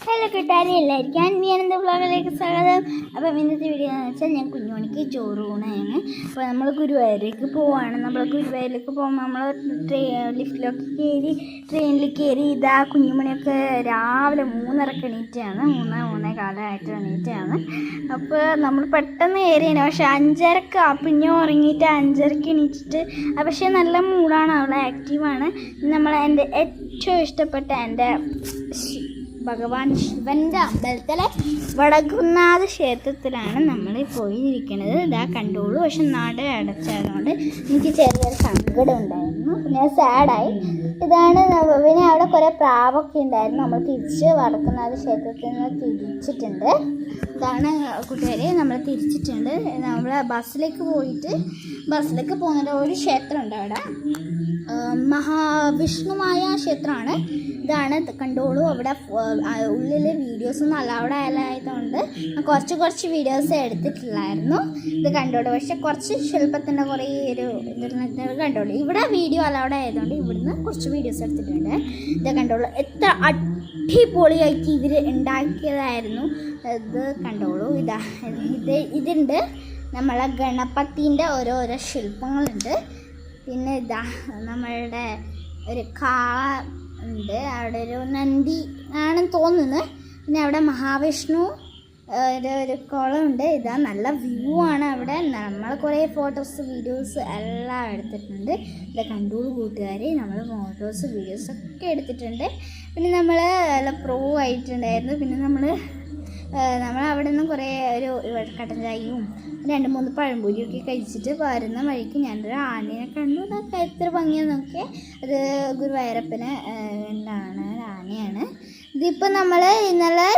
Hello കൂട്ടുകാരെ, എല്ലാവർക്കും ഞാനെന്താ വ്ളോഗിലേക്ക് സ്വാഗതം. അപ്പം ഇന്നത്തെ വീഡിയോ എന്ന് വെച്ചാൽ ഞാൻ കുഞ്ഞുമണിക്ക് ചോറ് ഊണാണ്. അപ്പോൾ നമ്മൾ ഗുരുവായൂരേക്ക് പോവുകയാണ്. നമ്മൾ ഗുരുവായൂരിലേക്ക് പോകുമ്പോൾ നമ്മൾ ലിഫ്റ്റിലൊക്കെ കയറി ട്രെയിനിൽ കയറി ഇതാ കുഞ്ഞുമണിയൊക്കെ രാവിലെ 3:30 എണീറ്റാണ്, 3:45 എണീറ്റാണ്. അപ്പോൾ നമ്മൾ പെട്ടെന്ന് കയറിയാണ്. പക്ഷെ 5:30 പിന്നെ ഉറങ്ങിയിട്ട് 5:30 എണീറ്റിട്ട് പക്ഷേ നല്ല മൂഡാണ്, അവളെ ആക്റ്റീവാണ്. നമ്മൾ എൻ്റെ ഏറ്റവും ഇഷ്ടപ്പെട്ട എൻ്റെ ഭഗവാൻ ശിവൻ്റെ അമ്പലത്തിലെ വടക്കുംനാഥ ക്ഷേത്രത്തിലാണ് നമ്മൾ പോയിരിക്കുന്നത്. ഇതാ കണ്ടോളൂ. പക്ഷെ നട അടച്ചതുകൊണ്ട് എനിക്ക് ചെറിയൊരു സങ്കടം ഉണ്ടായിരുന്നു, പിന്നെ സാഡായി. ഇതാണ് പിന്നെ അവിടെ കുറേ പ്രാവൊക്കെ ഉണ്ടായിരുന്നു. നമ്മൾ തിരിച്ച് വടക്കുംനാഥ ക്ഷേത്രത്തിൽ നിന്ന് തിരിച്ചിട്ടുണ്ട്. ഇതാണ് കൂട്ടുകാരെ, നമ്മൾ തിരിച്ചിട്ടുണ്ട്. നമ്മൾ ബസ്സിലേക്ക് പോകുന്നത് ഒരു ക്ഷേത്രമുണ്ട് അവിടെ, മഹാവിഷ്ണുമായ ക്ഷേത്രമാണ്. ഇതാണ് കണ്ടോളൂ. അവിടെ ഉള്ളിൽ വീഡിയോസൊന്നും അലൗഡ് ആയതുകൊണ്ട് കുറച്ച് വീഡിയോസ് എടുത്തിട്ടില്ലായിരുന്നു. ഇത് കണ്ടോളൂ. പക്ഷെ കുറച്ച് ശില്പത്തിൻ്റെ കുറേ ഒരു ഇത് കണ്ടോളൂ. ഇവിടെ വീഡിയോ അലൗഡ് ആയതുകൊണ്ട് ഇവിടുന്ന് കുറച്ച് വീഡിയോസ് എടുത്തിട്ടുണ്ട്. ഇത് കണ്ടോളൂ. എത്ര അടിപൊളിയായിട്ട് ഇവർ ഉണ്ടാക്കിയതായിരുന്നു. ഇത് കണ്ടോളൂ. ഇതുണ്ട് നമ്മളെ ഗണപതിൻ്റെ ഓരോരോ ശില്പങ്ങളുണ്ട്. പിന്നെ ഇതാ നമ്മളുടെ ഒരു കാള ഉണ്ട്, അവിടെ ഒരു നന്ദി ആണെന്ന് തോന്നുന്നു. പിന്നെ അവിടെ മഹാവിഷ്ണു ഒരു കുളമുണ്ട്. ഇതാ നല്ല വ്യൂ ആണ് അവിടെ. നമ്മൾ കുറേ ഫോട്ടോസ് വീഡിയോസ് എല്ലാം എടുത്തിട്ടുണ്ട്. ഇത് കണ്ടോളൂ കൂട്ടുകാരെ, നമ്മൾ ഫോട്ടോസ് വീഡിയോസൊക്കെ എടുത്തിട്ടുണ്ട്. പിന്നെ നമ്മൾ നല്ല പ്രോ ആയിട്ടുണ്ടായിരുന്നു. പിന്നെ നമ്മൾ അവിടെ നിന്ന് കുറേ ഒരു കട്ടൻ ചായയും 2-3 പഴംപൊരിയൊക്കെ കഴിച്ചിട്ട് വരുന്ന വഴിക്ക് ഞാനൊരു ആനയെ കണ്ടു. അതൊക്കെ എത്ര ഭംഗിയാന്ന് നോക്കിയാൽ അത് ഗുരുവായൂരപ്പന് എന്താണ് ആനയാണ്. ഇതിപ്പോൾ നമ്മൾ ഇന്നലെ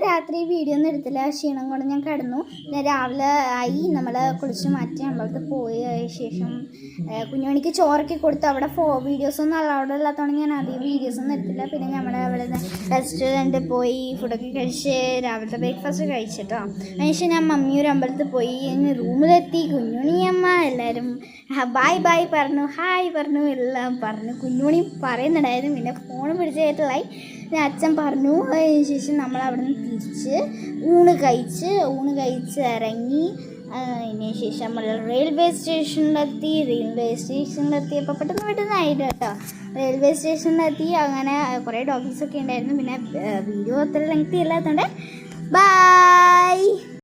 രാത്രി വീഡിയോ ഒന്നും എടുത്തില്ല, ക്ഷീണം കൊണ്ട് ഞാൻ കിടന്നു. പിന്നെ രാവിലെ ആയി നമ്മൾ കുളിച്ച് മാറ്റി അമ്പലത്തിൽ പോയ ശേഷം കുഞ്ഞുമണിക്ക് ചോറൊക്കെ കൊടുത്തു. അവിടെ വീഡിയോസൊന്നും അലൗഡ് അല്ലാത്തതുകൊണ്ട് ഞാൻ അധികം വീഡിയോസൊന്നും എടുത്തില്ല. പിന്നെ നമ്മൾ അവിടെ റെസ്റ്റോറൻറ്റിൽ പോയി ഫുഡൊക്കെ കഴിച്ച് രാവിലത്തെ ബ്രേക്ക്ഫാസ്റ്റ് കഴിച്ചിട്ടോ. അതിനുശേഷം ഞാൻ മമ്മിയൊരു അമ്പലത്തിൽ പോയി. റൂമിലെത്തി കുഞ്ഞുമണിയമ്മ എല്ലാവരും ബൈ പറഞ്ഞു, ഹായ് പറഞ്ഞു, എല്ലാം പറഞ്ഞു. കുഞ്ഞുമണി പറയുന്നുണ്ടായിരുന്നു. പിന്നെ ഫോൺ പിടിച്ചായിട്ടുള്ളായി. പിന്നെ അച്ഛൻ പറഞ്ഞു. അതിനുശേഷം നമ്മൾ അവിടെ നിന്ന് തിരിച്ച് ഊണ് കഴിച്ച് ഇറങ്ങി. അതിന് ശേഷം നമ്മൾ റെയിൽവേ സ്റ്റേഷനിലെത്തിയപ്പോൾ പെട്ടെന്നായിട്ട് കേട്ടോ. റെയിൽവേ സ്റ്റേഷനിലെത്തി. അങ്ങനെ കുറേ ഡോഗീസൊക്കെ ഉണ്ടായിരുന്നു. പിന്നെ വീഡിയോ അത്ര ലെങ്തി അല്ലാത്തതുകൊണ്ട് ബൈ.